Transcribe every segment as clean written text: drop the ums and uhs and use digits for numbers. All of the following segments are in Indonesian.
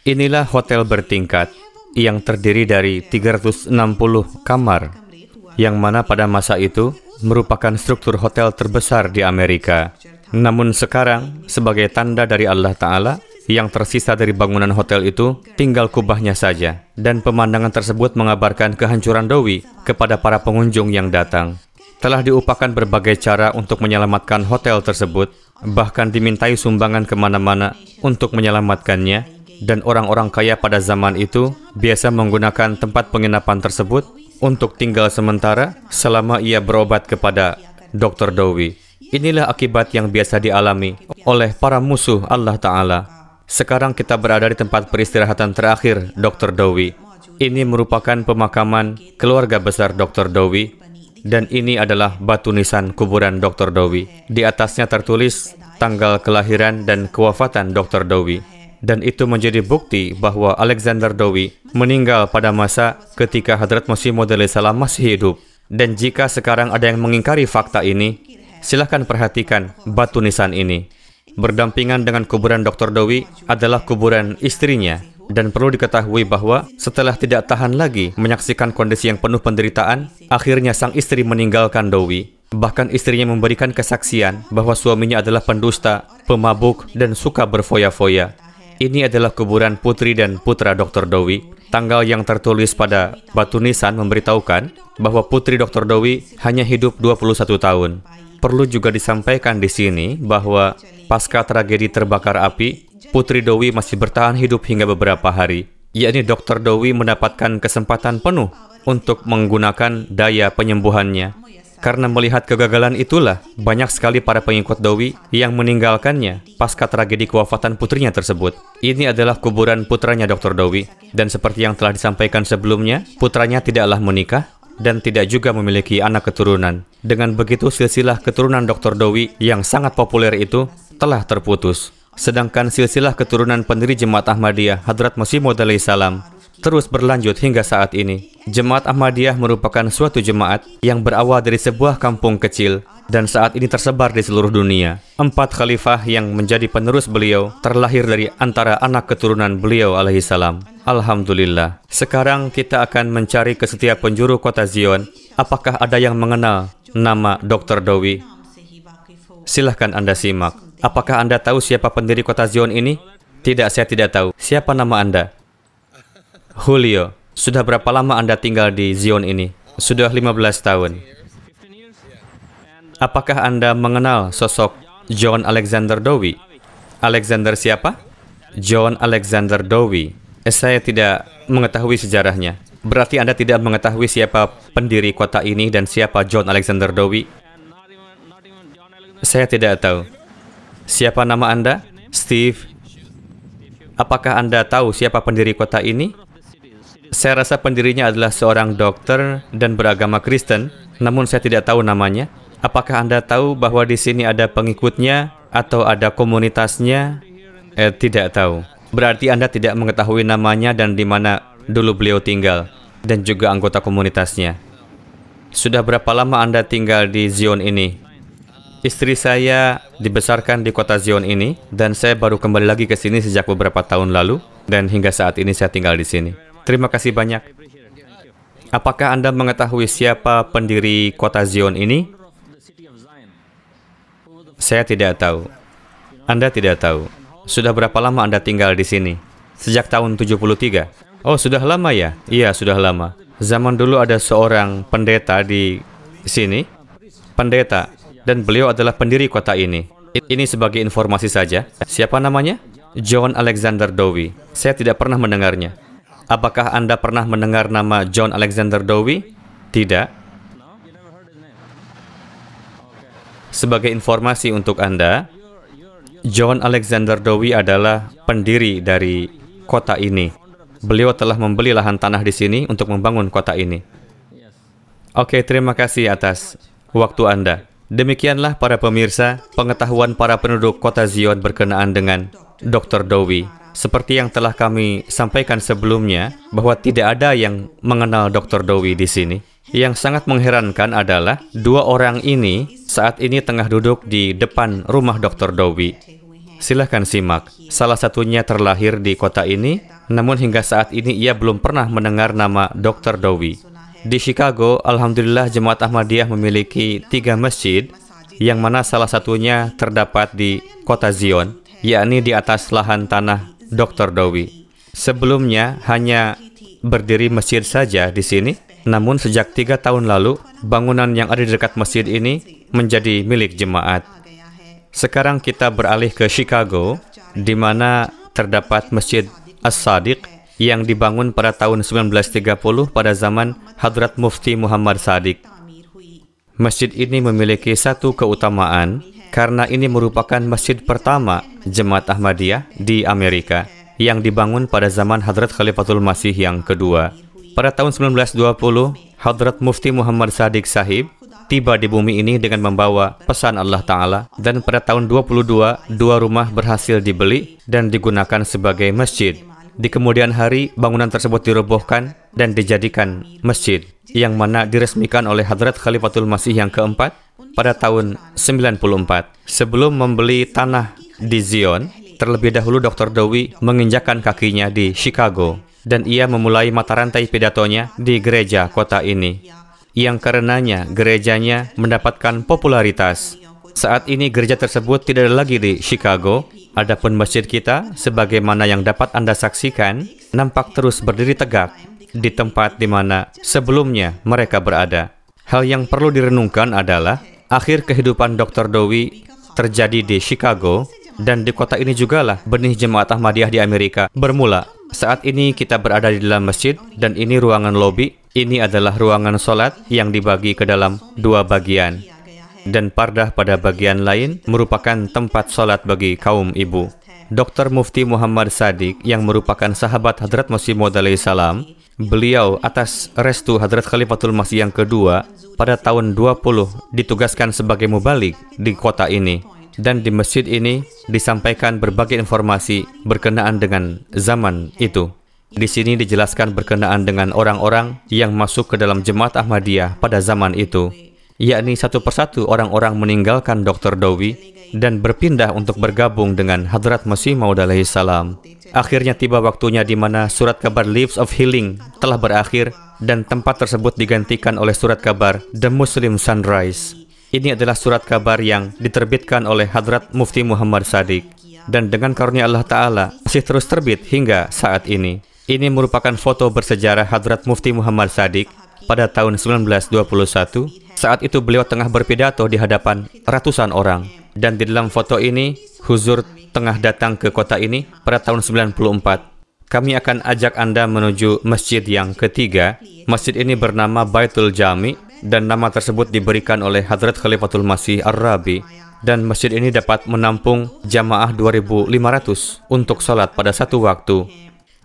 Inilah hotel bertingkat yang terdiri dari 360 kamar, yang mana pada masa itu merupakan struktur hotel terbesar di Amerika. Namun sekarang, sebagai tanda dari Allah Ta'ala, yang tersisa dari bangunan hotel itu tinggal kubahnya saja, dan pemandangan tersebut mengabarkan kehancuran Dowi kepada para pengunjung yang datang. Telah diupakan berbagai cara untuk menyelamatkan hotel tersebut, bahkan dimintai sumbangan kemana-mana untuk menyelamatkannya, dan orang-orang kaya pada zaman itu biasa menggunakan tempat penginapan tersebut untuk tinggal sementara selama ia berobat kepada Dr. Dowi. Inilah akibat yang biasa dialami oleh para musuh Allah Ta'ala. Sekarang kita berada di tempat peristirahatan terakhir Dr. Dowi. Ini merupakan pemakaman keluarga besar Dr. Dowi, dan ini adalah batu nisan kuburan Dr. Dowi. Di atasnya tertulis tanggal kelahiran dan kewafatan Dr. Dowi. Dan itu menjadi bukti bahwa Alexander Dowi meninggal pada masa ketika Hadrat Masih Maud salam masih hidup. Dan jika sekarang ada yang mengingkari fakta ini, silahkan perhatikan batu nisan ini. Berdampingan dengan kuburan Dr. Dowi adalah kuburan istrinya. Dan perlu diketahui bahwa setelah tidak tahan lagi menyaksikan kondisi yang penuh penderitaan, akhirnya sang istri meninggalkan Dowi. Bahkan istrinya memberikan kesaksian bahwa suaminya adalah pendusta, pemabuk, dan suka berfoya-foya. Ini adalah kuburan putri dan putra Dr. Dowi. Tanggal yang tertulis pada batu nisan memberitahukan bahwa putri Dr. Dowi hanya hidup 21 tahun. Perlu juga disampaikan di sini bahwa pasca tragedi terbakar api, Putri Dowi masih bertahan hidup hingga beberapa hari. Yakni Dr. Dowi mendapatkan kesempatan penuh untuk menggunakan daya penyembuhannya. Karena melihat kegagalan itulah, banyak sekali para pengikut Dowi yang meninggalkannya pasca tragedi kewafatan putrinya tersebut. Ini adalah kuburan putranya Dr. Dowi. Dan seperti yang telah disampaikan sebelumnya, putranya tidaklah menikah dan tidak juga memiliki anak keturunan. Dengan begitu, silsilah keturunan Dr. Dowi yang sangat populer itu telah terputus. Sedangkan silsilah keturunan pendiri Jemaat Ahmadiyah Hadrat Masih Maud salam terus berlanjut hingga saat ini. Jemaat Ahmadiyah merupakan suatu jemaat yang berawal dari sebuah kampung kecil dan saat ini tersebar di seluruh dunia. 4 khalifah yang menjadi penerus beliau terlahir dari antara anak keturunan beliau alaihi salam. Alhamdulillah. Sekarang kita akan mencari ke setiap penjuru kota Zion. Apakah ada yang mengenal nama Dr. Dowi? Silahkan Anda simak. Apakah Anda tahu siapa pendiri kota Zion ini? Tidak, saya tidak tahu. Siapa nama Anda? Julio. Sudah berapa lama Anda tinggal di Zion ini? Sudah 15 tahun. Apakah Anda mengenal sosok John Alexander Dowi? Alexander siapa? John Alexander Dowi. Saya tidak mengetahui sejarahnya. Berarti Anda tidak mengetahui siapa pendiri kota ini dan siapa John Alexander Dowi? Saya tidak tahu. Siapa nama Anda? Steve. Apakah Anda tahu siapa pendiri kota ini? Saya rasa pendirinya adalah seorang dokter dan beragama Kristen, namun saya tidak tahu namanya. Apakah Anda tahu bahwa di sini ada pengikutnya atau ada komunitasnya? Tidak tahu. Berarti Anda tidak mengetahui namanya dan di mana dulu beliau tinggal, dan juga anggota komunitasnya. Sudah berapa lama Anda tinggal di Zion ini? Istri saya dibesarkan di kota Zion ini, dan saya baru kembali lagi ke sini sejak beberapa tahun lalu, dan hingga saat ini saya tinggal di sini. Terima kasih banyak. Apakah Anda mengetahui siapa pendiri kota Zion ini? Saya tidak tahu. Anda tidak tahu. Sudah berapa lama Anda tinggal di sini? Sejak tahun 73. Oh, sudah lama ya? Iya, sudah lama. Zaman dulu ada seorang pendeta di sini. Pendeta. Dan beliau adalah pendiri kota ini. Ini sebagai informasi saja. Siapa namanya? John Alexander Dowi. Saya tidak pernah mendengarnya. Apakah Anda pernah mendengar nama John Alexander Dowi? Tidak. Sebagai informasi untuk Anda, John Alexander Dowi adalah pendiri dari kota ini. Beliau telah membeli lahan tanah di sini untuk membangun kota ini. Oke, terima kasih atas waktu Anda. Demikianlah para pemirsa, pengetahuan para penduduk kota Zion berkenaan dengan Dr. Dowi. Seperti yang telah kami sampaikan sebelumnya, bahwa tidak ada yang mengenal Dr. Dowi di sini. Yang sangat mengherankan adalah 2 orang ini saat ini tengah duduk di depan rumah Dr. Dowi. Silahkan simak. Salah satunya terlahir di kota ini, Namun hingga saat ini ia belum pernah mendengar nama Dr. Dowie. Di Chicago, alhamdulillah Jemaat Ahmadiyah memiliki 3 masjid, yang mana salah satunya terdapat di kota Zion, yakni di atas lahan tanah Dr. Dowie. Sebelumnya hanya berdiri masjid saja di sini, namun sejak 3 tahun lalu, bangunan yang ada di dekat masjid ini menjadi milik jemaat. Sekarang kita beralih ke Chicago, di mana terdapat Masjid As-Sadiq yang dibangun pada tahun 1930 pada zaman Hadrat Mufti Muhammad Sadiq. Masjid ini memiliki satu keutamaan karena ini merupakan masjid pertama Jemaat Ahmadiyah di Amerika yang dibangun pada zaman Hadrat Khalifatul Masih yang kedua. Pada tahun 1920, Hadrat Mufti Muhammad Sadiq Sahib tiba di bumi ini dengan membawa pesan Allah Ta'ala, dan pada tahun 22, 2 rumah berhasil dibeli dan digunakan sebagai masjid. Di kemudian hari, bangunan tersebut dirobohkan dan dijadikan masjid, yang mana diresmikan oleh Hadrat Khalifatul Masih yang keempat pada tahun 94. Sebelum membeli tanah di Zion, terlebih dahulu Dr. Dowie menginjakkan kakinya di Chicago, dan ia memulai mata rantai pidatonya di gereja kota ini, yang karenanya gerejanya mendapatkan popularitas. Saat ini gereja tersebut tidak ada lagi di Chicago, adapun masjid kita, sebagaimana yang dapat Anda saksikan, nampak terus berdiri tegak di tempat di mana sebelumnya mereka berada. Hal yang perlu direnungkan adalah akhir kehidupan Dr. Dowie terjadi di Chicago, dan di kota ini jugalah benih Jemaat Ahmadiyah di Amerika bermula. Saat ini kita berada di dalam masjid, dan ini ruangan lobi. Ini adalah ruangan sholat yang dibagi ke dalam 2 bagian. Dan pardah pada bagian lain merupakan tempat sholat bagi kaum ibu. Dr. Mufti Muhammad Sadiq yang merupakan sahabat Hadrat Masih Maud alaihi salam, beliau atas restu Hadrat Khalifatul Masih yang kedua pada tahun 20 ditugaskan sebagai mubalik di kota ini. Dan di masjid ini disampaikan berbagai informasi berkenaan dengan zaman itu. Di sini dijelaskan berkenaan dengan orang-orang yang masuk ke dalam Jemaat Ahmadiyah pada zaman itu, yakni satu persatu orang-orang meninggalkan Dr. Dowie dan berpindah untuk bergabung dengan Hadrat Masih Maud alaihi salam. Akhirnya tiba waktunya di mana surat kabar Leaves of Healing telah berakhir, dan tempat tersebut digantikan oleh surat kabar The Muslim Sunrise. Ini adalah surat kabar yang diterbitkan oleh Hadrat Mufti Muhammad Sadiq, dan dengan karunia Allah Ta'ala masih terus terbit hingga saat ini. Ini merupakan foto bersejarah Hadrat Mufti Muhammad Sadiq pada tahun 1921. Saat itu beliau tengah berpidato di hadapan ratusan orang, dan di dalam foto ini Huzur tengah datang ke kota ini pada tahun 94. Kami akan ajak Anda menuju masjid yang ketiga. Masjid ini bernama Baitul Jami, dan nama tersebut diberikan oleh Hadrat Khalifatul Masih Ar-Rabi, dan masjid ini dapat menampung jamaah 2.500 untuk sholat pada satu waktu.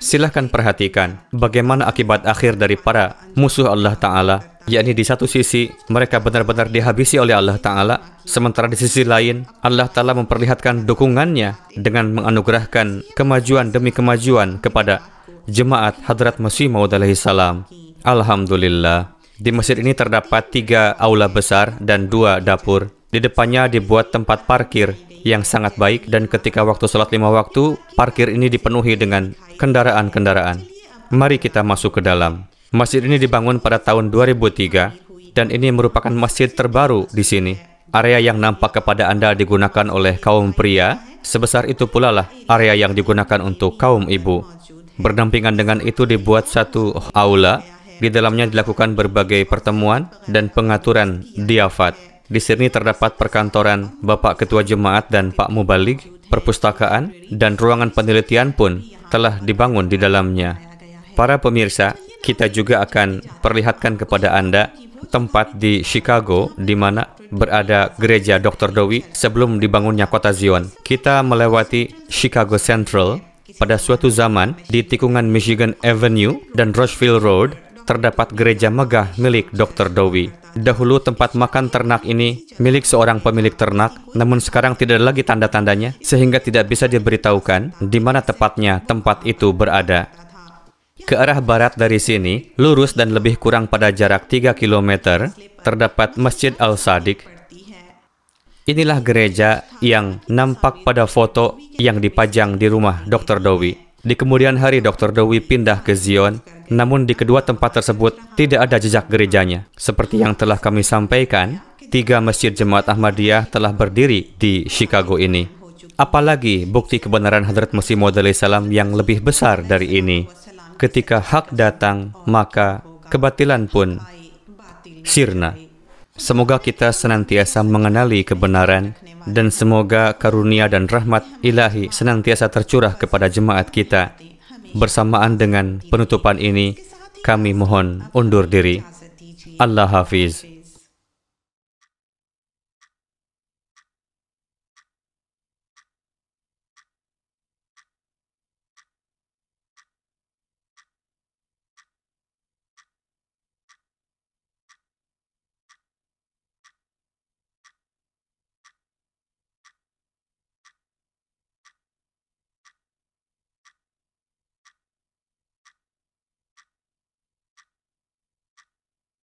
Silahkan perhatikan bagaimana akibat akhir dari para musuh Allah Ta'ala, yakni di satu sisi mereka benar-benar dihabisi oleh Allah Ta'ala, sementara di sisi lain Allah Ta'ala memperlihatkan dukungannya dengan menganugerahkan kemajuan demi kemajuan kepada jemaat Hadrat Masih Maud alaihi salam. Alhamdulillah. Di masjid ini terdapat 3 aula besar dan 2 dapur. Di depannya dibuat tempat parkir yang sangat baik, dan ketika waktu sholat 5 waktu, parkir ini dipenuhi dengan kendaraan-kendaraan. Mari kita masuk ke dalam. Masjid ini dibangun pada tahun 2003, dan ini merupakan masjid terbaru di sini. Area yang nampak kepada Anda digunakan oleh kaum pria, sebesar itu pula lah area yang digunakan untuk kaum ibu. Berdampingan dengan itu dibuat satu aula. Di dalamnya dilakukan berbagai pertemuan dan pengaturan diafat. Di sini terdapat perkantoran Bapak Ketua Jemaat dan Pak Mubalik, perpustakaan, dan ruangan penelitian pun telah dibangun di dalamnya. Para pemirsa, kita juga akan perlihatkan kepada Anda tempat di Chicago di mana berada gereja Dr. Dowie sebelum dibangunnya kota Zion. Kita melewati Chicago Central. Pada suatu zaman, di tikungan Michigan Avenue dan Rocheville Road, terdapat gereja megah milik Dr. Dowie. Dahulu tempat makan ternak ini milik seorang pemilik ternak, namun sekarang tidak ada lagi tanda-tandanya, sehingga tidak bisa diberitahukan di mana tepatnya tempat itu berada. Ke arah barat dari sini, lurus dan lebih kurang pada jarak 3 km, terdapat Masjid Al-Sadiq. Inilah gereja yang nampak pada foto yang dipajang di rumah Dr. Dowie. Di kemudian hari Dr. Dowie pindah ke Zion, namun di kedua tempat tersebut tidak ada jejak gerejanya. Seperti yang telah kami sampaikan, 3 masjid Jemaat Ahmadiyah telah berdiri di Chicago ini. Apalagi bukti kebenaran Hadrat Masih Maud alaihissalam yang lebih besar dari ini. Ketika hak datang, maka kebatilan pun sirna. Semoga kita senantiasa mengenali kebenaran, dan semoga karunia dan rahmat ilahi senantiasa tercurah kepada jemaat kita. Bersamaan dengan penutupan ini, kami mohon undur diri. Allah Hafiz.